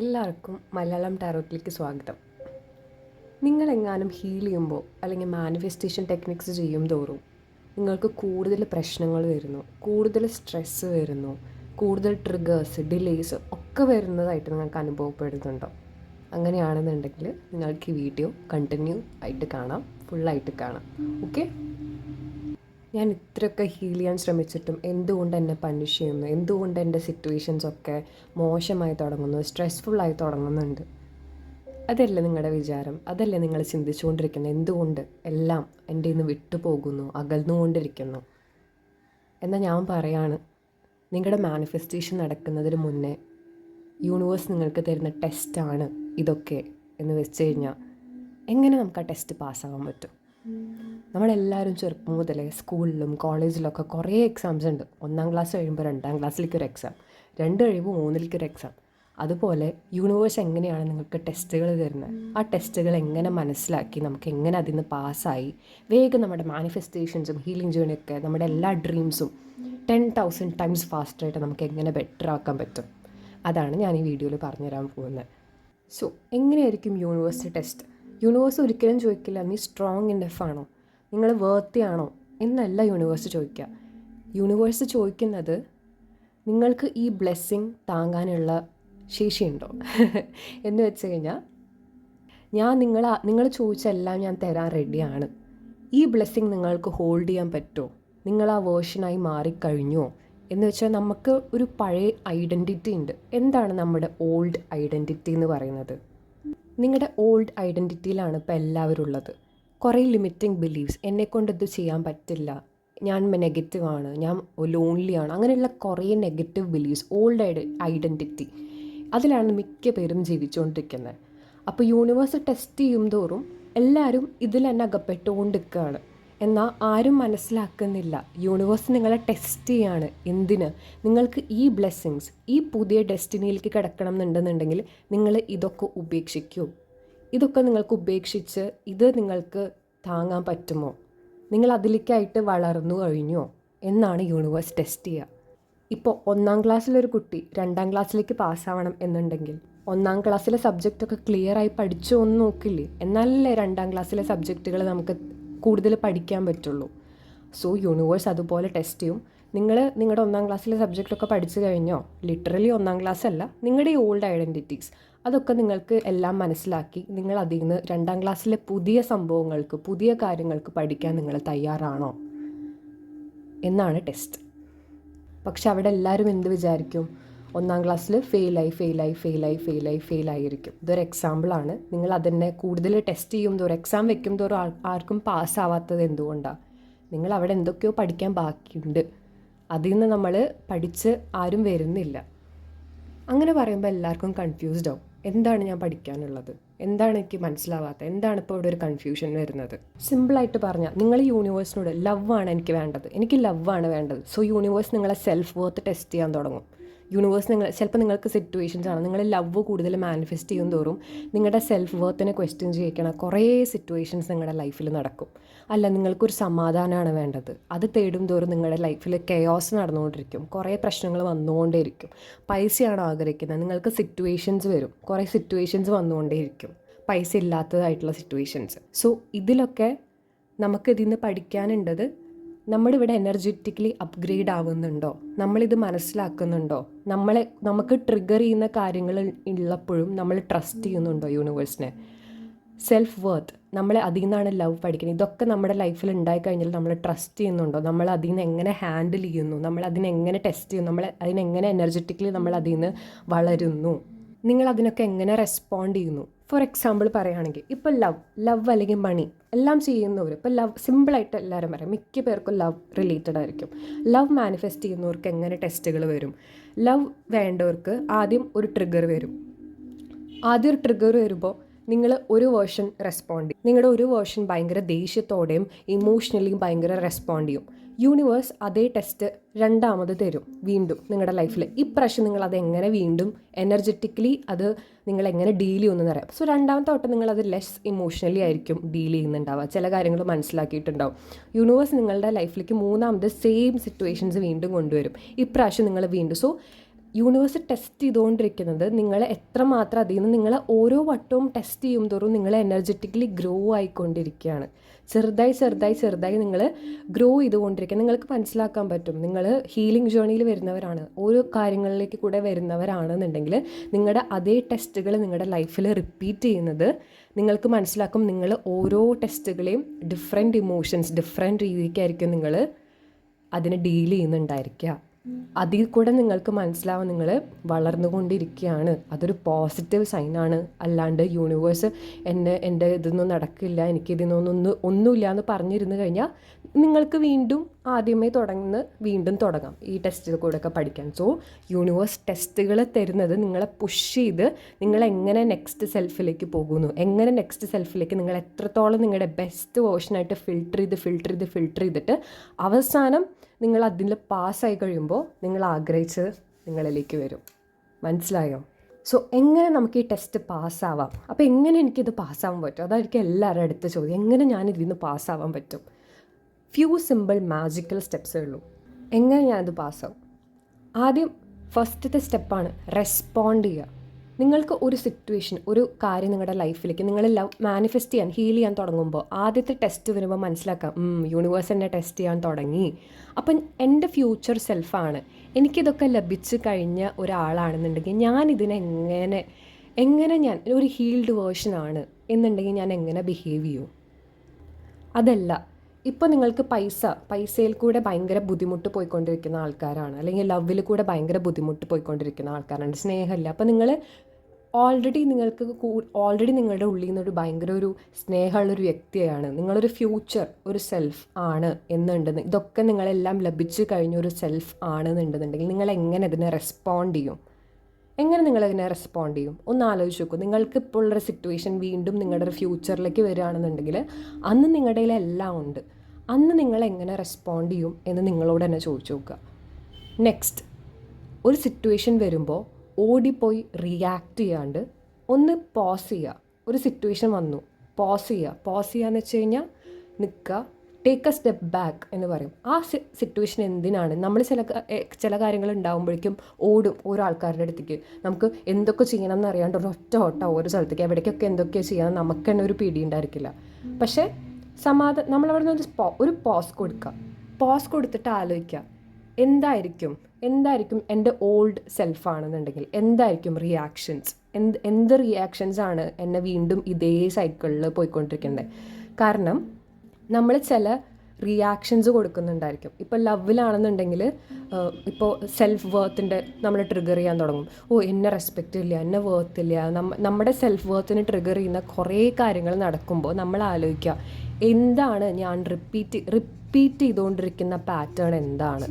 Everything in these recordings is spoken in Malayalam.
എല്ലാവർക്കും മലയാളം ടാരോട്ടിലേക്ക് സ്വാഗതം. നിങ്ങളെങ്ങാനും ഹീൽ ചെയ്യുമ്പോൾ അല്ലെങ്കിൽ മാനിഫെസ്റ്റേഷൻ ടെക്നിക്സ് ചെയ്യും തോറും നിങ്ങൾക്ക് കൂടുതൽ പ്രശ്നങ്ങൾ വരുന്നു, കൂടുതൽ സ്ട്രെസ്സ് വരുന്നു, കൂടുതൽ ട്രിഗേഴ്സ്, ഡിലേയ്സ് ഒക്കെ വരുന്നതായിട്ട് നിങ്ങൾക്ക് അനുഭവപ്പെടുന്നുണ്ടോ? അങ്ങനെയാണെന്നുണ്ടെങ്കിൽ നിങ്ങൾക്ക് ഈ വീഡിയോ കണ്ടിന്യൂ ആയിട്ട് കാണാം, ഫുള്ളായിട്ട് കാണാം. ഓക്കെ, ഞാൻ ഇത്രയൊക്കെ ഹീൽ ചെയ്യാൻ ശ്രമിച്ചിട്ടും എന്തുകൊണ്ട് എന്നെ പണിഷ് ചെയ്യുന്നു, എന്തുകൊണ്ട് എൻ്റെ സിറ്റുവേഷൻസൊക്കെ മോശമായി തുടങ്ങുന്നു, സ്ട്രെസ്ഫുള്ളായി തുടങ്ങുന്നുണ്ട്? അതല്ലേ നിങ്ങളുടെ വിചാരം? അതല്ലേ നിങ്ങൾ ചിന്തിച്ചുകൊണ്ടിരിക്കുന്നത്? എന്തുകൊണ്ട് എല്ലാം എൻ്റെ ഇന്ന് വിട്ടുപോകുന്നു, അകന്നുകൊണ്ടിരിക്കുന്നു? എന്നാൽ ഞാൻ പറയാണ്, നിങ്ങളുടെ മാനിഫെസ്റ്റേഷൻ നടക്കുന്നതിന് മുന്നേ യൂണിവേഴ്സ് നിങ്ങൾക്ക് തരുന്ന ടെസ്റ്റാണ് ഇതൊക്കെ എന്ന് വെച്ച് കഴിഞ്ഞാൽ എങ്ങനെ നമുക്ക് ആ ടെസ്റ്റ് പാസ്സാകാൻ പറ്റും? നമ്മളെല്ലാവരും ചെറുപ്പം മുതലേ സ്കൂളിലും കോളേജിലൊക്കെ കുറേ എക്സാംസ് ഉണ്ട്. 1ാം ക്ലാസ് കഴിയുമ്പോൾ 2ാം ക്ലാസ്സിലേക്കൊരു എക്സാം, 2 കഴിയുമ്പോൾ 3ലേക്കൊരു എക്സാം. അതുപോലെ യൂണിവേഴ്സ് എങ്ങനെയാണ് നിങ്ങൾക്ക് ടെസ്റ്റുകൾ തരുന്നത്? ആ ടെസ്റ്റുകൾ എങ്ങനെ മനസ്സിലാക്കി നമുക്ക് എങ്ങനെ അതിൽ നിന്ന് പാസ്സായി വേഗം നമ്മുടെ മാനിഫെസ്റ്റേഷൻസും ഹീലിംഗ് ജേണിയൊക്കെ നമ്മുടെ എല്ലാ ഡ്രീംസും 10,000 ടൈംസ് ഫാസ്റ്റായിട്ട് നമുക്ക് എങ്ങനെ ബെറ്റർ ആക്കാൻ പറ്റും? അതാണ് ഞാൻ ഈ വീഡിയോയിൽ പറഞ്ഞുതരാൻ പോകുന്നത്. സോ എങ്ങനെയായിരിക്കും യൂണിവേഴ്സ് ടെസ്റ്റ്? യൂണിവേഴ്സ് ഒരിക്കലും ചോദിക്കില്ല നീ സ്ട്രോങ് ഇനഫ് ആണോ, നിങ്ങൾ വേർത്തി ആണോ എന്നല്ല യൂണിവേഴ്സ് ചോദിക്കുക. യൂണിവേഴ്സ് ചോദിക്കുന്നത് നിങ്ങൾക്ക് ഈ ബ്ലെസ്സിങ് താങ്ങാനുള്ള ശേഷിയുണ്ടോ എന്ന് വെച്ച് കഴിഞ്ഞാൽ നിങ്ങൾ ചോദിച്ചെല്ലാം ഞാൻ തരാൻ റെഡിയാണ്. ഈ ബ്ലെസ്സിങ് നിങ്ങൾക്ക് ഹോൾഡ് ചെയ്യാൻ പറ്റുമോ? നിങ്ങൾ ആ വേർഷനായി മാറിക്കഴിഞ്ഞോ എന്ന് വെച്ചാൽ നമുക്ക് ഒരു പഴയ ഐഡൻറ്റിറ്റി ഉണ്ട്. എന്താണ് നമ്മുടെ ഓൾഡ് ഐഡൻറ്റിറ്റി എന്ന് പറയുന്നത്? നിങ്ങളുടെ ഓൾഡ് ഐഡൻറ്റിറ്റിയിലാണ് ഇപ്പോൾ എല്ലാവരും ഉള്ളത്. കുറേ ലിമിറ്റിംഗ് ബിലീവ്സ്, എന്നെക്കൊണ്ട് ഇത് ചെയ്യാൻ പറ്റില്ല, ഞാൻ നെഗറ്റീവാണ്, ഞാൻ ലോൺലിയാണ്, അങ്ങനെയുള്ള കുറേ നെഗറ്റീവ് ബിലീവ്സ്, ഓൾഡ് ഐഡൻറ്റിറ്റി, അതിലാണ് മിക്ക പേരും ജീവിച്ചുകൊണ്ടിരിക്കുന്നത്. അപ്പോൾ യൂണിവേഴ്സ് ടെസ്റ്റ് ചെയ്യും തോറും എല്ലാവരും ഇതിൽ തന്നെ അകപ്പെട്ടുകൊണ്ടിരിക്കുകയാണ്. എന്നാൽ ആരും മനസ്സിലാക്കുന്നില്ല യൂണിവേഴ്സ് നിങ്ങളെ ടെസ്റ്റ് ചെയ്യാണ്. എന്തിന്? നിങ്ങൾക്ക് ഈ ബ്ലെസ്സിങ്സ്, ഈ പുതിയ ഡെസ്റ്റിനിയിലേക്ക് കിടക്കണം എന്നുണ്ടെന്നുണ്ടെങ്കിൽ നിങ്ങൾ ഇതൊക്കെ ഉപേക്ഷിക്കൂ. ഇതൊക്കെ നിങ്ങൾക്ക് ഉപേക്ഷിച്ച് ഇത് നിങ്ങൾക്ക് താങ്ങാൻ പറ്റുമോ? നിങ്ങൾ അതിലേക്കായിട്ട് വളർന്നു കഴിഞ്ഞോ എന്നാണ് യൂണിവേഴ്സ് ടെസ്റ്റ് ചെയ്യുക. ഇപ്പോൾ 1ാം ക്ലാസ്സിലൊരു കുട്ടി 2ാം ക്ലാസ്സിലേക്ക് പാസ്സാവണം എന്നുണ്ടെങ്കിൽ 1ാം ക്ലാസ്സിലെ സബ്ജക്റ്റൊക്കെ ക്ലിയറായി പഠിച്ചോ എന്ന് നോക്കില്ലേ? എന്നാലല്ലേ 2ാം ക്ലാസ്സിലെ സബ്ജക്റ്റുകൾ നമുക്ക് കൂടുതൽ പഠിക്കാൻ പറ്റുള്ളൂ. സോ യൂണിവേഴ്സ് അതുപോലെ ടെസ്റ്റ് ചെയ്യും. നിങ്ങളുടെ 1ാം ക്ലാസ്സിലെ സബ്ജക്റ്റൊക്കെ പഠിച്ചു കഴിഞ്ഞോ? ലിറ്ററലി 1ാം ക്ലാസ് അല്ല, നിങ്ങളുടെ ഈ ഓൾഡ് ഐഡൻറ്റിറ്റീസ് അതൊക്കെ നിങ്ങൾക്ക് എല്ലാം മനസ്സിലാക്കി നിങ്ങൾ അതിൽ നിന്ന് 2ാം ക്ലാസ്സിലെ പുതിയ സംഭവങ്ങൾക്ക്, പുതിയ കാര്യങ്ങൾക്ക് പഠിക്കാൻ നിങ്ങൾ തയ്യാറാണോ എന്നാണ് ടെസ്റ്റ്. പക്ഷെ അവിടെ എല്ലാവരും എന്ത് വിചാരിക്കും? 1ാം ക്ലാസ്സിൽ ഫെയിലായിരിക്കും. ഇതൊരു എക്സാമ്പിളാണ്. നിങ്ങൾ അതിനെ കൂടുതൽ ടെസ്റ്റ് ചെയ്യും തോറും, എക്സാം വെക്കും തോറും ആർക്കും പാസ്സാവാത്തത് എന്തുകൊണ്ടാണ്? നിങ്ങൾ അവിടെ എന്തൊക്കെയോ പഠിക്കാൻ ബാക്കിയുണ്ട്, അതിൽ നിന്ന് നമ്മൾ പഠിച്ച് ആരും വരുന്നില്ല. അങ്ങനെ പറയുമ്പോൾ എല്ലാവർക്കും കൺഫ്യൂസ്ഡ് ആവും. എന്താണ് ഞാൻ പഠിക്കാനുള്ളത്? എന്താണ് എനിക്ക് മനസ്സിലാവാത്തത്? എന്താണ് ഇപ്പോൾ ഇവിടെ ഒരു കൺഫ്യൂഷൻ വരുന്നത്? സിമ്പിളായിട്ട് പറഞ്ഞാൽ നിങ്ങൾ യൂണിവേഴ്സിനോട് ലവ് ആണ് എനിക്ക് വേണ്ടത്, എനിക്ക് ലവ് ആണ് വേണ്ടത്. സോ യൂണിവേഴ്സ് നിങ്ങളെ സെൽഫ് വർത്ത് ടെസ്റ്റ് ചെയ്യാൻ തുടങ്ങും. യൂണിവേഴ്സ് ചിലപ്പോൾ നിങ്ങൾക്ക് സിറ്റുവേഷൻസ് ആണ്, നിങ്ങൾ ലവ് കൂടുതൽ മാനിഫെസ്റ്റ് ചെയ്യും തോറും നിങ്ങളുടെ സെൽഫ് വർത്തിനെ ക്വസ്റ്റ്യൻ ചെയ്യിക്കണ കുറേ സിറ്റുവേഷൻസ് നിങ്ങളുടെ ലൈഫിൽ നടക്കും. അല്ല, നിങ്ങൾക്കൊരു സമാധാനമാണ് വേണ്ടത്, അത് തേടും തോറും നിങ്ങളുടെ ലൈഫിൽ കെയോസ് നടന്നുകൊണ്ടിരിക്കും, കുറേ പ്രശ്നങ്ങൾ വന്നുകൊണ്ടേയിരിക്കും. പൈസയാണോ ആഗ്രഹിക്കുന്നത്? നിങ്ങൾക്ക് സിറ്റുവേഷൻസ് വരും, കുറേ സിറ്റുവേഷൻസ് വന്നുകൊണ്ടേയിരിക്കും, പൈസ ഇല്ലാത്തതായിട്ടുള്ള സിറ്റുവേഷൻസ്. സോ ഇതിലൊക്കെ നമുക്കിതിൽ നിന്ന് പഠിക്കാനുണ്ടത്, നമ്മളിവിടെ എനർജറ്റിക്കലി അപ്ഗ്രേഡ് ആവുന്നുണ്ടോ, നമ്മളിത് മനസ്സിലാക്കുന്നുണ്ടോ, നമുക്ക് ട്രിഗർ ചെയ്യുന്ന കാര്യങ്ങൾ ഉള്ളപ്പോഴും നമ്മൾ ട്രസ്റ്റ് ചെയ്യുന്നുണ്ടോ യൂണിവേഴ്സിനെ? സെൽഫ് വർത്ത്, നമ്മൾ അതിൽ നിന്നാണ് ലവ് പഠിക്കുന്നത്. ഇതൊക്കെ നമ്മുടെ ലൈഫിൽ ഉണ്ടായിക്കഴിഞ്ഞാൽ നമ്മൾ ട്രസ്റ്റ് ചെയ്യുന്നുണ്ടോ? നമ്മൾ അതിൽ നിന്ന് എങ്ങനെ ഹാൻഡിൽ ചെയ്യുന്നു, നമ്മൾ അതിനെങ്ങനെ ടെസ്റ്റ് ചെയ്യുന്നു, നമ്മൾ അതിനെങ്ങനെ എനർജറ്റിക്കലി നമ്മൾ അതിൽ നിന്ന് വളരുന്നു, നിങ്ങൾ അതിനൊക്കെ എങ്ങനെ റെസ്പോണ്ട് ചെയ്യുന്നു? ഫോർ എക്സാമ്പിൾ പറയുകയാണെങ്കിൽ ഇപ്പോൾ ലവ് അല്ലെങ്കിൽ മണി എല്ലാം ചെയ്യുന്നവർ, ഇപ്പോൾ ലവ് സിമ്പിളായിട്ട് എല്ലാവരും പറയാം, മിക്ക പേർക്കും ലവ് റിലേറ്റഡ് ആയിരിക്കും. ലവ് മാനിഫെസ്റ്റ് ചെയ്യുന്നവർക്ക് എങ്ങനെ ടെസ്റ്റുകൾ വരും? ലവ് വേണ്ടവർക്ക് ആദ്യം ഒരു ട്രിഗർ വരും. ആദ്യം ഒരു ട്രിഗർ വരുമ്പോൾ നിങ്ങൾ ഒരു വേർഷൻ റെസ്പോണ്ട് ചെയ്യും. നിങ്ങളുടെ ഒരു വേർഷൻ ഭയങ്കര ദേഷ്യത്തോടെയും ഇമോഷണലിയും ഭയങ്കര റെസ്പോണ്ട് ചെയ്യും. യൂണിവേഴ്സ് അതേ ടെസ്റ്റ് 2ാമത് തരും വീണ്ടും നിങ്ങളുടെ ലൈഫിൽ. ഇപ്രാവശ്യം നിങ്ങൾ അതെങ്ങനെ വീണ്ടും എനർജറ്റിക്കലി അത് നിങ്ങളെങ്ങനെ ഡീൽ ചെയ്യുമെന്ന് അറിയാം. സോ 2ാമത്തെ വട്ടം നിങ്ങളത് ലെസ് ഇമോഷണലി ആയിരിക്കും ഡീൽ ചെയ്യുന്നുണ്ടാവുക, ചില കാര്യങ്ങൾ മനസ്സിലാക്കിയിട്ടുണ്ടാവും. യൂണിവേഴ്സ് നിങ്ങളുടെ ലൈഫിലേക്ക് 3ാമത് സെയിം സിറ്റുവേഷൻസ് വീണ്ടും കൊണ്ടുവരും. ഇപ്രാവശ്യം നിങ്ങൾ വീണ്ടും യൂണിവേഴ്സ് ടെസ്റ്റ് ചെയ്തുകൊണ്ടിരിക്കുന്നത് നിങ്ങൾ എത്രമാത്രം അതിൽ നിന്ന് നിങ്ങൾ ഓരോ വട്ടവും ടെസ്റ്റ് ചെയ്യും തോറും നിങ്ങൾ എനർജറ്റിക്കലി ഗ്രോ ആയിക്കൊണ്ടിരിക്കുകയാണ്. ചെറുതായി നിങ്ങൾ ഗ്രോ ചെയ്തുകൊണ്ടിരിക്കുക. നിങ്ങൾക്ക് മനസ്സിലാക്കാൻ പറ്റും, നിങ്ങൾ ഹീലിംഗ് ജേർണിയിൽ വരുന്നവരാണ്, ഓരോ കാര്യങ്ങളിലേക്ക് കൂടെ വരുന്നവരാണെന്നുണ്ടെങ്കിൽ നിങ്ങളുടെ അതേ ടെസ്റ്റുകൾ നിങ്ങളുടെ ലൈഫിൽ റിപ്പീറ്റ് ചെയ്യുന്നത് നിങ്ങൾക്ക് മനസ്സിലാക്കും. നിങ്ങൾ ഓരോ ടെസ്റ്റുകളെയും ഡിഫറെൻറ്റ് ഇമോഷൻസ്, ഡിഫറെൻറ്റ് രീതിക്കായിരിക്കും നിങ്ങൾ അതിനെ ഡീൽ ചെയ്യുന്നുണ്ടായിരിക്കുക. അതിൽ കൂടെ നിങ്ങൾക്ക് മനസ്സിലാവും നിങ്ങൾ വളർന്നുകൊണ്ടിരിക്കുകയാണ്. അതൊരു പോസിറ്റീവ് സൈനാണ്. അല്ലാണ്ട് യൂണിവേഴ്സ് എൻ്റെ ഇതൊന്നും നടക്കില്ല, ഒന്നുമില്ല എന്ന് പറഞ്ഞിരുന്നു കഴിഞ്ഞാൽ നിങ്ങൾക്ക് വീണ്ടും ആദ്യമേ വീണ്ടും തുടങ്ങാം ഈ ടെസ്റ്റിൽ കൂടെ ഒക്കെ പഠിക്കാൻ. സോ യൂണിവേഴ്സ് ടെസ്റ്റുകൾ തരുന്നത് നിങ്ങളെ പുഷ് ചെയ്ത് നിങ്ങളെങ്ങനെ നെക്സ്റ്റ് സെൽഫിലേക്ക് പോകുന്നു, എങ്ങനെ നെക്സ്റ്റ് സെൽഫിലേക്ക് നിങ്ങൾ എത്രത്തോളം നിങ്ങളുടെ ബെസ്റ്റ് വേർഷനായിട്ട് ഫിൽട്ടർ ചെയ്തിട്ട് അവസാനം നിങ്ങൾ അതിൽ പാസ്സായി കഴിയുമ്പോൾ നിങ്ങൾ ആഗ്രഹിച്ചത് നിങ്ങളിലേക്ക് വരും. മനസ്സിലായോ? സോ എങ്ങനെ നമുക്ക് ഈ ടെസ്റ്റ് പാസ്സാവാം? അപ്പോൾ എങ്ങനെ എനിക്കിത് പാസ്സാവാൻ പറ്റും? അതായിരിക്കും എല്ലാവരുടെ അടുത്ത ചോദ്യം. എങ്ങനെ ഞാനിതിൽ നിന്ന് പാസ്സാവാൻ പറ്റും? ഫ്യൂ സിമ്പിൾ മാജിക്കൽ സ്റ്റെപ്സേ ഉള്ളൂ. എങ്ങനെ ഞാനിത് പാസ്സാവും? ആദ്യം ഫസ്റ്റത്തെ സ്റ്റെപ്പാണ് റെസ്പോണ്ട് ചെയ്യുക. നിങ്ങൾക്ക് ഒരു സിറ്റുവേഷൻ, ഒരു കാര്യം നിങ്ങളുടെ ലൈഫിലേക്ക് നിങ്ങൾ മാനിഫെസ്റ്റ് ചെയ്യാൻ, ഹീൽ ചെയ്യാൻ തുടങ്ങുമ്പോൾ ആദ്യത്തെ ടെസ്റ്റ് വരുമ്പോൾ മനസ്സിലാക്കാം, യൂണിവേഴ്സ് എന്നെ ടെസ്റ്റ് ചെയ്യാൻ തുടങ്ങി. അപ്പം എൻ്റെ ഫ്യൂച്ചർ സെൽഫാണ്, എനിക്കിതൊക്കെ ലഭിച്ചു കഴിഞ്ഞ ഒരാളാണെന്നുണ്ടെങ്കിൽ ഞാൻ ഞാൻ ഒരു ഹീൽഡ് വേർഷനാണ് എന്നുണ്ടെങ്കിൽ ഞാൻ എങ്ങനെ ബിഹേവ് ചെയ്യും? അതല്ല, ഇപ്പോൾ നിങ്ങൾക്ക് പൈസയിൽ കൂടെ ഭയങ്കര ബുദ്ധിമുട്ട് പോയിക്കൊണ്ടിരിക്കുന്ന ആൾക്കാരാണ്, അല്ലെങ്കിൽ ലവിൽ കൂടെ ഭയങ്കര ബുദ്ധിമുട്ട് പോയിക്കൊണ്ടിരിക്കുന്ന ആൾക്കാരാണ്, സ്നേഹമില്ല. അപ്പോൾ നിങ്ങൾ ഓൾറെഡി നിങ്ങളുടെ ഉള്ളിൽ നിന്നൊരു ഭയങ്കര ഒരു സ്നേഹമുള്ളൊരു വ്യക്തിയാണ്, നിങ്ങളൊരു ഫ്യൂച്ചർ ഒരു സെൽഫ് ആണ് എന്നുണ്ടെന്ന്, ഇതൊക്കെ നിങ്ങളെല്ലാം ലഭിച്ചു കഴിഞ്ഞൊരു സെൽഫ് ആണെന്നുണ്ടെന്നുണ്ടെങ്കിൽ നിങ്ങൾ എങ്ങനെ ഇതിനെ റെസ്പോണ്ട് ചെയ്യും? ഒന്ന് ആലോചിച്ച് നോക്കൂ. നിങ്ങൾക്ക് ഇപ്പോൾ ഉള്ളൊരു സിറ്റുവേഷൻ വീണ്ടും നിങ്ങളുടെ ഒരു ഫ്യൂച്ചറിലേക്ക് വരികയാണെന്നുണ്ടെങ്കിൽ അന്ന് നിങ്ങളുടെ എല്ലാം ഉണ്ട്, അന്ന് നിങ്ങൾ എങ്ങനെ റെസ്പോണ്ട് ചെയ്യും എന്ന് നിങ്ങളോട് തന്നെ ചോദിച്ചു നോക്കുക. നെക്സ്റ്റ്, ഒരു സിറ്റുവേഷൻ വരുമ്പോൾ ഓടിപ്പോയി റിയാക്ട് ചെയ്യാണ്ട് ഒന്ന് പോസ് ചെയ്യുക. ഒരു സിറ്റുവേഷൻ വന്നു, പോസ് ചെയ്യാന്ന് വെച്ച് കഴിഞ്ഞാൽ നിൽക്കുക, ടേക്ക് എ സ്റ്റെപ്പ് ബാക്ക് എന്ന് പറയും. ആ സിറ്റുവേഷൻ എന്തിനാണ്? നമ്മൾ ചില കാര്യങ്ങൾ ഉണ്ടാകുമ്പോഴേക്കും ഓടും ഓരോ ആൾക്കാരുടെ അടുത്തേക്ക്. നമുക്ക് എന്തൊക്കെ ചെയ്യണം എന്ന് അറിയാണ്ട് ഒരൊറ്റ ഓട്ടം ഓരോ സ്ഥലത്തേക്ക്, എവിടേക്കൊക്കെ എന്തൊക്കെയോ ചെയ്യണം നമുക്ക് തന്നെ ഒരു പിടി ഉണ്ടായിരിക്കില്ല. പക്ഷേ നമ്മളവിടെ നിന്ന് ഒരു പോസ് കൊടുത്തിട്ട് ആലോചിക്കുക, എന്തായിരിക്കും എൻ്റെ ഓൾഡ് സെൽഫാണെന്നുണ്ടെങ്കിൽ എന്തായിരിക്കും റിയാക്ഷൻസ്, എന്ത് റിയാക്ഷൻസാണ് എന്നെ വീണ്ടും ഇതേ സൈക്കിളിൽ പോയിക്കൊണ്ടിരിക്കേണ്ടത്? കാരണം നമ്മൾ ചില റിയാക്ഷൻസ് കൊടുക്കുന്നുണ്ടായിരിക്കും. ഇപ്പോൾ ലവിലാണെന്നുണ്ടെങ്കിൽ ഇപ്പോൾ സെൽഫ് വർത്തിൻ്റെ നമ്മൾ ട്രിഗർ ചെയ്യാൻ തുടങ്ങും. എന്നെ റെസ്പെക്റ്റ് ഇല്ല, എന്നെ വർത്തില്ല, നമ്മുടെ സെൽഫ് വർത്തിനെ ട്രിഗർ ചെയ്യുന്ന കുറേ കാര്യങ്ങൾ നടക്കുമ്പോൾ നമ്മൾ ആലോചിക്കുക, എന്താണ് ഞാൻ റിപ്പീറ്റ് ചെയ്തുകൊണ്ടിരിക്കുന്ന പാറ്റേൺ എന്താണ്?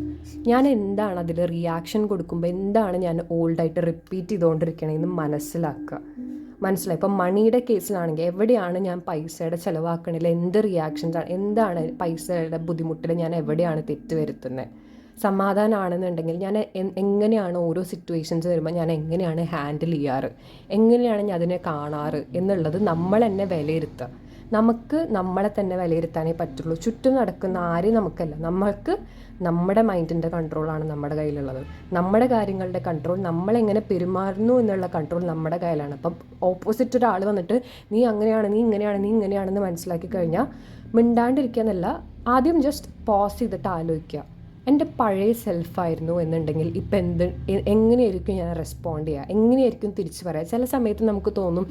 ഞാൻ എന്താണ് അതിൽ റിയാക്ഷൻ കൊടുക്കുമ്പോൾ എന്താണ് ഞാൻ ഓൾഡായിട്ട് റിപ്പീറ്റ് ചെയ്തുകൊണ്ടിരിക്കണമെന്ന് മനസ്സിലാക്കുക. ഇപ്പം മണിയുടെ കേസിലാണെങ്കിൽ എവിടെയാണ് ഞാൻ പൈസയുടെ ചിലവാക്കണില്ല, എന്ത് റിയാക്ഷൻസാണ്, എന്താണ് പൈസയുടെ ബുദ്ധിമുട്ടിൽ ഞാൻ എവിടെയാണ് തെറ്റ് വരുത്തുന്നത്? സമാധാനമാണെന്നുണ്ടെങ്കിൽ ഞാൻ എങ്ങനെയാണ് ഓരോ സിറ്റുവേഷൻസ് വരുമ്പോൾ ഞാൻ എങ്ങനെയാണ് ഹാൻഡിൽ ചെയ്യാറ്, എങ്ങനെയാണ് ഞാൻ അതിനെ കാണാറ് എന്നുള്ളത് നമ്മൾ തന്നെ വിലയിരുത്തുക. നമുക്ക് നമ്മളെ തന്നെ വിലയിരുത്താനേ പറ്റുള്ളൂ. ചുറ്റും നടക്കുന്ന ആരെയും നമുക്കല്ല, നമ്മൾക്ക് നമ്മുടെ മൈൻഡിൻ്റെ കൺട്രോളാണ് നമ്മുടെ കയ്യിലുള്ളത്. നമ്മുടെ കാര്യങ്ങളുടെ കൺട്രോൾ, നമ്മളെങ്ങനെ പെരുമാറുന്നു എന്നുള്ള കൺട്രോൾ നമ്മുടെ കയ്യിലാണ്. അപ്പം ഓപ്പോസിറ്റ് ഒരാൾ വന്നിട്ട് നീ ഇങ്ങനെയാണെന്ന് മനസ്സിലാക്കി കഴിഞ്ഞാൽ മിണ്ടാണ്ടിരിക്കുക എന്നല്ല, ആദ്യം ജസ്റ്റ് പോസ് ചെയ്തിട്ട് ആലോചിക്കുക, എൻ്റെ പഴയ സെൽഫായിരുന്നു എന്നുണ്ടെങ്കിൽ ഇപ്പം എങ്ങനെയായിരിക്കും ഞാൻ റെസ്പോണ്ട് ചെയ്യുക, എങ്ങനെയായിരിക്കും തിരിച്ച് പറയുക? ചില സമയത്ത് നമുക്ക് തോന്നും,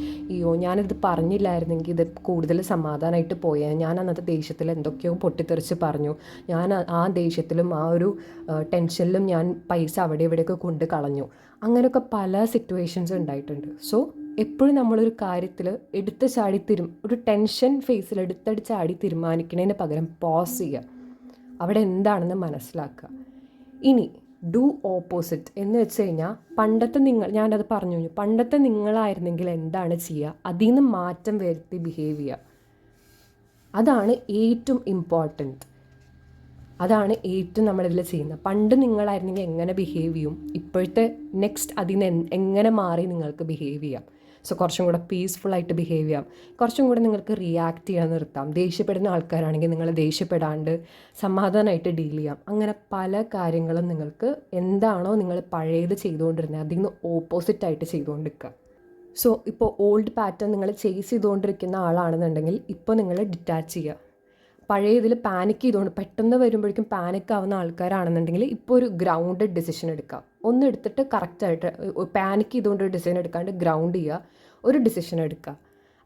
ഞാനിത് പറഞ്ഞില്ലായിരുന്നെങ്കിൽ ഇത് കൂടുതൽ സമാധാനമായിട്ട് പോയാൽ, ഞാൻ അന്നത്തെ ദേഷ്യത്തിൽ എന്തൊക്കെയോ പൊട്ടിത്തെറിച്ച് പറഞ്ഞു, ഞാൻ ആ ദേഷ്യത്തിലും ആ ഒരു ടെൻഷനിലും ഞാൻ പൈസ അവിടെ ഇവിടെയൊക്കെ കൊണ്ട് കളഞ്ഞു. അങ്ങനെയൊക്കെ പല സിറ്റുവേഷൻസ് ഉണ്ടായിട്ടുണ്ട്. സോ എപ്പോഴും നമ്മളൊരു കാര്യത്തിൽ ഒരു ടെൻഷൻ ഫേസിൽ എടുത്തടി തീരുമാനിക്കുന്നതിന് പകരം പോസ് ചെയ്യുക, അവിടെ എന്താണെന്ന് മനസ്സിലാക്കുക. ഇനി ഡു ഓപ്പോസിറ്റ് എന്ന് വെച്ച് കഴിഞ്ഞാൽ ഞാനത് പറഞ്ഞു, പണ്ടത്തെ നിങ്ങളായിരുന്നെങ്കിൽ എന്താണ് ചെയ്യുക, അതിൽ നിന്ന് മാറ്റം വരുത്തി ബിഹേവ് ചെയ്യുക. അതാണ് ഏറ്റവും ഇമ്പോർട്ടൻറ്റ്, അതാണ് ഏറ്റവും നമ്മളിതിൽ ചെയ്യുന്നത്. പണ്ട് നിങ്ങളായിരുന്നെങ്കിൽ എങ്ങനെ ബിഹേവ് ചെയ്യും, ഇപ്പോഴത്തെ നെക്സ്റ്റ് അതിൽ നിന്ന് എങ്ങനെ മാറി നിങ്ങൾക്ക് ബിഹേവ് ചെയ്യാം. സോ കുറച്ചും കൂടെ പീസ്ഫുള്ളായിട്ട് ബിഹേവ് ചെയ്യാം, കുറച്ചും കൂടെ നിങ്ങൾക്ക് റിയാക്ട് ചെയ്യാൻ നിർത്താം. ദേഷ്യപ്പെടുന്ന ആൾക്കാരാണെങ്കിൽ നിങ്ങൾ ദേഷ്യപ്പെടാണ്ട് സമാധാനമായിട്ട് ഡീൽ ചെയ്യാം. അങ്ങനെ പല കാര്യങ്ങളും നിങ്ങൾക്ക് എന്താണോ നിങ്ങൾ പഴയത് ചെയ്തുകൊണ്ടിരുന്നത് അതിൽ നിന്ന് ഓപ്പോസിറ്റായിട്ട് ചെയ്തുകൊണ്ടിരിക്കുക. സോ ഇപ്പോൾ ഓൾഡ് പാറ്റേൺ നിങ്ങൾ ചേസ് ചെയ്തുകൊണ്ടിരിക്കുന്ന ആളാണെന്നുണ്ടെങ്കിൽ ഇപ്പോൾ നിങ്ങൾ ഡിറ്റാച്ച് ചെയ്യുക. പഴയ ഇതിൽ പാനിക് ചെയ്തുകൊണ്ട് പെട്ടെന്ന് വരുമ്പോഴേക്കും പാനിക് ആവുന്ന ആൾക്കാരാണെന്നുണ്ടെങ്കിൽ ഇപ്പോൾ ഒരു ഗ്രൗണ്ടഡ് ഡിസിഷൻ എടുക്കുക. ഒന്ന് എടുത്തിട്ട് കറക്റ്റായിട്ട് പാനിക് ചെയ്തുകൊണ്ട് ഒരു ഡിസിഷൻ എടുക്കാണ്ട് ഗ്രൗണ്ട് ചെയ്യുക, ഒരു ഡിസിഷൻ എടുക്കുക.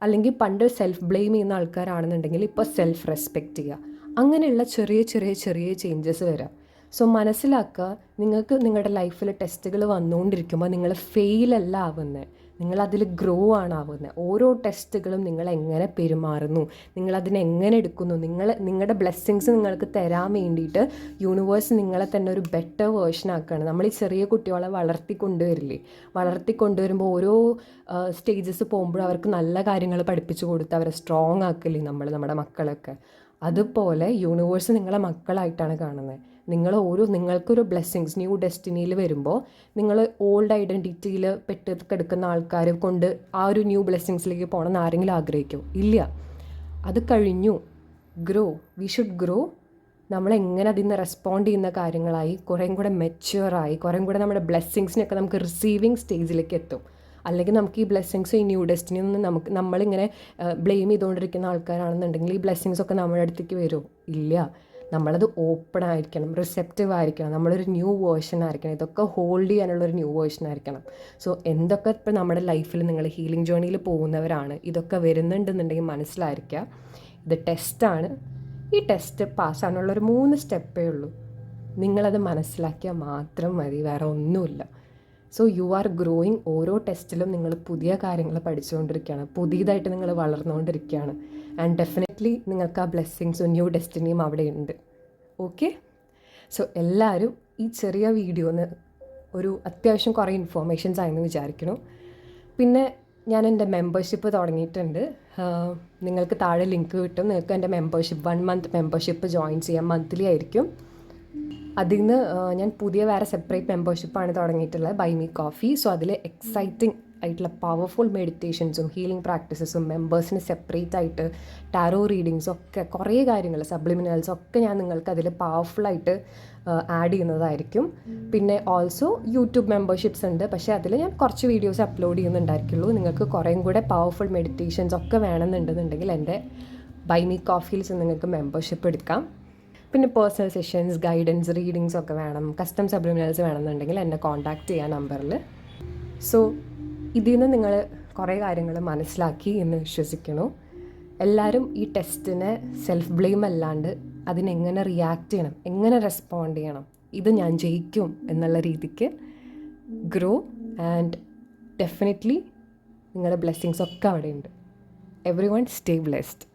അല്ലെങ്കിൽ പണ്ട് സെൽഫ് ബ്ലെയിം ചെയ്യുന്ന ആൾക്കാരാണെന്നുണ്ടെങ്കിൽ ഇപ്പോൾ സെൽഫ് റെസ്പെക്റ്റ് ചെയ്യുക. അങ്ങനെയുള്ള ചെറിയ ചെറിയ ചെറിയ ചേഞ്ചസ് വരാം. സോ മനസ്സിലാക്കുക, നിങ്ങൾക്ക് നിങ്ങളുടെ ലൈഫിൽ ടെസ്റ്റുകൾ വന്നുകൊണ്ടിരിക്കുമ്പോൾ നിങ്ങൾ ഫെയിലല്ല ആവുന്നത്, നിങ്ങളതിൽ ഗ്രോ ആണ് ആവുന്നത്. ഓരോ ടെസ്റ്റുകളും നിങ്ങൾ എങ്ങനെ പെരുമാറുന്നു, നിങ്ങളതിനെ എങ്ങനെ എടുക്കുന്നു, നിങ്ങളുടെ ബ്ലെസ്സിങ്സ് നിങ്ങൾക്ക് തരാൻ വേണ്ടിയിട്ട് യൂണിവേഴ്സ് നിങ്ങളെ തന്നെ ഒരു ബെറ്റർ വേർഷൻ ആക്കുകയാണ്. നമ്മൾ ഈ ചെറിയ കുട്ടികളെ വളർത്തിക്കൊണ്ടുവരുമ്പോൾ ഓരോ സ്റ്റേജസ് പോകുമ്പോഴും അവർക്ക് നല്ല കാര്യങ്ങൾ പഠിപ്പിച്ചു കൊടുത്ത് അവരെ സ്ട്രോങ് ആക്കില്ലേ നമ്മുടെ മക്കളൊക്കെ. അതുപോലെ യൂണിവേഴ്സ് നിങ്ങളെ മക്കളായിട്ടാണ് കാണുന്നത്. നിങ്ങൾക്കൊരു ബ്ലെസ്സിങ്സ് ന്യൂ ഡെസ്റ്റിനിയിൽ വരുമ്പോൾ നിങ്ങൾ ഓൾഡ് ഐഡൻറ്റിറ്റിയിൽ പെട്ട് കിടക്കുന്ന ആൾക്കാരെ കൊണ്ട് ആ ഒരു ന്യൂ ബ്ലെസ്സിങ്സിലേക്ക് പോകണമെന്ന് ആരെങ്കിലും ആഗ്രഹിക്കുമോ? ഇല്ല. അത് കഴിഞ്ഞു. We should grow. നമ്മളെങ്ങനെ അതിൽ നിന്ന് റെസ്പോണ്ട് ചെയ്യുന്ന കാര്യങ്ങളായി കുറേയും കൂടെ മെച്യൂറായി കുറേയും കൂടെ നമ്മുടെ ബ്ലെസ്സിങ്സിനൊക്കെ നമുക്ക് റിസീവിങ് സ്റ്റേജിലേക്ക് എത്തും. അല്ലെങ്കിൽ നമുക്ക് ഈ ബ്ലെസ്സിങ്സ് ഈ ന്യൂ ഡെസ്റ്റിനി ഒന്നും നമ്മളിങ്ങനെ ബ്ലെയിം ചെയ്തുകൊണ്ടിരിക്കുന്ന ആൾക്കാരാണെന്നുണ്ടെങ്കിൽ ഈ ബ്ലെസ്സിങ്സൊക്കെ നമ്മുടെ അടുത്തേക്ക് വരുമോ? ഇല്ല. നമ്മളത് ഓപ്പൺ ആയിരിക്കണം, റിസെപ്റ്റീവ് ആയിരിക്കണം, നമ്മളൊരു ന്യൂ വേർഷൻ ആയിരിക്കണം. ഇതൊക്കെ ഹോൾഡ് ചെയ്യാനുള്ളൊരു ന്യൂ വേർഷൻ ആയിരിക്കണം. സോ എന്തൊക്കെ ഇപ്പോൾ നമ്മുടെ ലൈഫിൽ നിങ്ങൾ ഹീലിംഗ് ജേർണിയിൽ പോകുന്നവരാണ് ഇതൊക്കെ വരുന്നുണ്ടെന്നുണ്ടെങ്കിൽ മനസ്സിലായിരിക്കുക, ഇത് ടെസ്റ്റാണ്. ഈ ടെസ്റ്റ് പാസ്സാകാനുള്ളൊരു 3 സ്റ്റെപ്പേ ഉള്ളൂ. നിങ്ങളത് മനസ്സിലാക്കിയാൽ മാത്രം മതി, വേറെ ഒന്നുമില്ല. So you are growing. ഓരോ ടെസ്റ്റിലും നിങ്ങൾ പുതിയ കാര്യങ്ങൾ പഠിച്ചുകൊണ്ടിരിക്കുകയാണ്, പുതിയതായിട്ട് നിങ്ങൾ വളർന്നുകൊണ്ടിരിക്കുകയാണ്. ആൻഡ് ഡെഫിനറ്റ്ലി നിങ്ങൾക്ക് ആ ബ്ലെസ്സിങ്സും ന്യൂ ഡെസ്റ്റിനിയും അവിടെ ഉണ്ട്. ഓക്കെ. സോ എല്ലാവരും ഈ ചെറിയ വീഡിയോന്ന് ഒരു അത്യാവശ്യം കുറേ ഇൻഫോർമേഷൻസ് ആയെന്ന് വിചാരിക്കണം. പിന്നെ ഞാൻ എൻ്റെ മെമ്പർഷിപ്പ് തുടങ്ങിയിട്ടുണ്ട്. നിങ്ങൾക്ക് താഴെ ലിങ്ക് കിട്ടും. നിങ്ങൾക്ക് എൻ്റെ മെമ്പർഷിപ്പ് 1 month മെമ്പർഷിപ്പ് ജോയിൻ ചെയ്യാം. മന്ത്ലി ആയിരിക്കും. അതിൽ നിന്ന് ഞാൻ പുതിയ വേറെ സെപ്പറേറ്റ് മെമ്പർഷിപ്പാണ് തുടങ്ങിയിട്ടുള്ളത്, ബൈ മീ കോഫി. സോ അതിൽ എക്സൈറ്റിംഗ് ആയിട്ടുള്ള പവർഫുൾ മെഡിറ്റേഷൻസും ഹീലിംഗ് പ്രാക്ടീസസും മെമ്പേഴ്സിന് സെപ്പറേറ്റ് ആയിട്ട് ടാരോ റീഡിങ്സും ഒക്കെ കുറേ കാര്യങ്ങൾ, സബ്ലിമിനൽസും ഒക്കെ ഞാൻ നിങ്ങൾക്ക് അതിൽ പവർഫുള്ളായിട്ട് ആഡ് ചെയ്യുന്നതായിരിക്കും. പിന്നെ ഓൾസോ യൂട്യൂബ് മെമ്പർഷിപ്സ് ഉണ്ട്, പക്ഷേ അതിൽ ഞാൻ കുറച്ച് വീഡിയോസ് അപ്ലോഡ് ചെയ്യുന്നുണ്ടായിരിക്കുള്ളൂ. നിങ്ങൾക്ക് കുറേയും കൂടെ പവർഫുൾ മെഡിറ്റേഷൻസ് ഒക്കെ വേണമെന്നുണ്ടെന്നുണ്ടെങ്കിൽ എൻ്റെ ബൈ മീ കോഫിയിൽ നിങ്ങൾക്ക് മെമ്പർഷിപ്പ് എടുക്കാം. പിന്നെ പേഴ്സണൽ സെഷൻസ്, ഗൈഡൻസ്, റീഡിങ്സ് ഒക്കെ വേണം, കസ്റ്റം സബ്ലിമിനൽസ് വേണമെന്നുണ്ടെങ്കിൽ എന്നെ കോൺടാക്റ്റ് ചെയ്യാൻ നമ്പറിൽ. സോ ഇതിൽ നിന്ന് നിങ്ങൾ കുറേ കാര്യങ്ങൾ മനസ്സിലാക്കി എന്ന് വിശ്വസിക്കുന്നു. എല്ലാവരും ഈ ടെസ്റ്റിനെ സെൽഫ് ബ്ലെയിം അല്ലാണ്ട് അതിനെങ്ങനെ റിയാക്ട് ചെയ്യണം, എങ്ങനെ റെസ്പോണ്ട് ചെയ്യണം, ഇത് ഞാൻ ജയിക്കും എന്നുള്ള രീതിക്ക് ഗ്രോ. ആൻഡ് ഡെഫിനറ്റ്ലി നിങ്ങളുടെ ബ്ലെസ്സിങ്സ് ഒക്കെ അവിടെ ഉണ്ട്. Every one stay blessed.